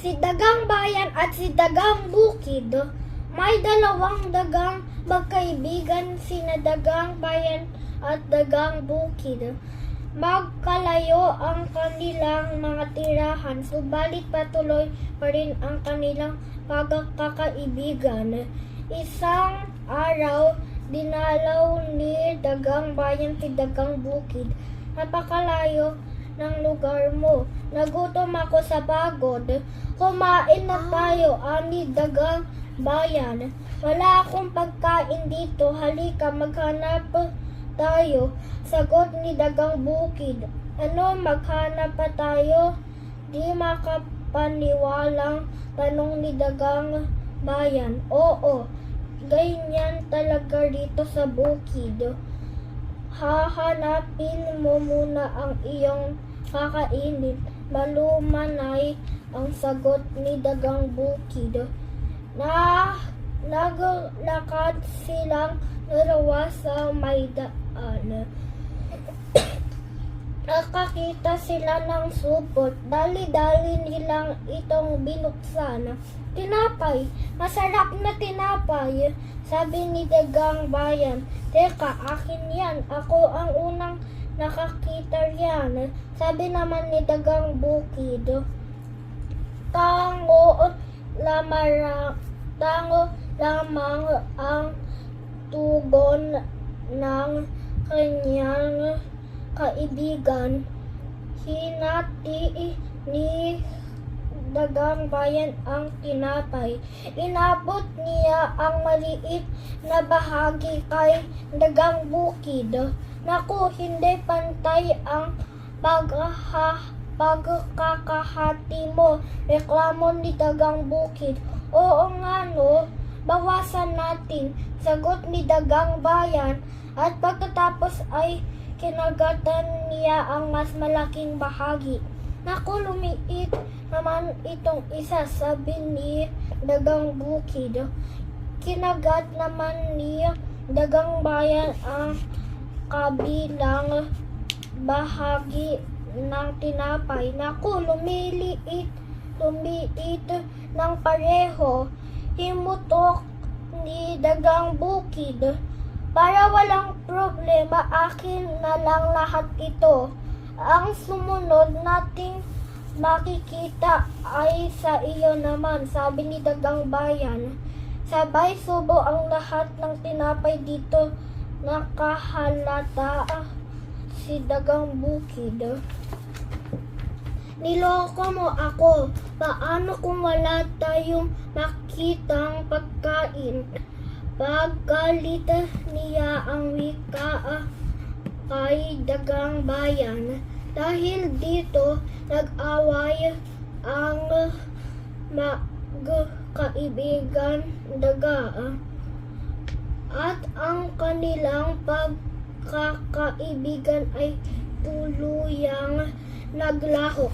Si Dagang Bayan at si Dagang Bukid. May dalawang dagang magkaibigan, sina Dagang Bayan at Dagang Bukid. Magkalayo ang kanilang mga tirahan, subalit patuloy pa rin ang kanilang pagkakaibigan. Isang araw, dinalaw ni Dagang Bayan si Dagang Bukid. Napakalayo ng lugar mo. Nagutom ako sa pagod. Kumain na tayo, ani Dagang Bayan. Wala akong pagkain dito. Halika, maghanap tayo. Sagot ni Dagang Bukid. Ano, maghanap pa tayo? Di makapaniwalang tanong ni Dagang Bayan. Oo, ganyan talaga dito sa bukid. Hahanapin mo muna ang iyong kakainin. Malumanay ang sagot ni Dagang Bukid. Naglakad silang dalawa sa may daan. Nakakita sila ng supot. Dali-dali nilang itong binuksan. Tinapay. Masarap na tinapay. Sabi ni Dagang Bayan. Teka, akin yan. Ako ang unang nakakita riyan. Sabi naman ni Dagang Bukid. Tango lamang ang tugon ng kanyang kaibigan. Hinati ni Dagang Bayan ang tinapay. Inabot niya ang maliit na bahagi kay Dagang Bukid. Naku, hindi pantay ang pagkakahati mo. Reklamo ni Dagang Bukid. Oo nga no, bawasan natin, sagot ni Dagang Bayan, at pagkatapos ay kinagatan niya ang mas malaking bahagi. Naku, lumiit naman itong isa, sabi ni Dagang Bukid. Kinagat naman ni Dagang Bayan ang kabilang bahagi ng tinapay. Naku, lumiit ng pareho. Himutok ni Dagang Bukid. Para walang problema, akin na lang lahat ito. Ang sumunod nating makikita ay sa iyo naman, sabi ni Dagang Bayan. Sabay subo ang lahat ng tinapay dito. Nakahalata si Dagang Bukid. Niloko mo ako. Paano kung wala tayong makitang pagkain? Paggalit niya ang wika kay Dagang Bayan. Dahil dito, nag-away ang magkaibigan daga. At ang kanilang pagkakaibigan ay tuluyang naglaho.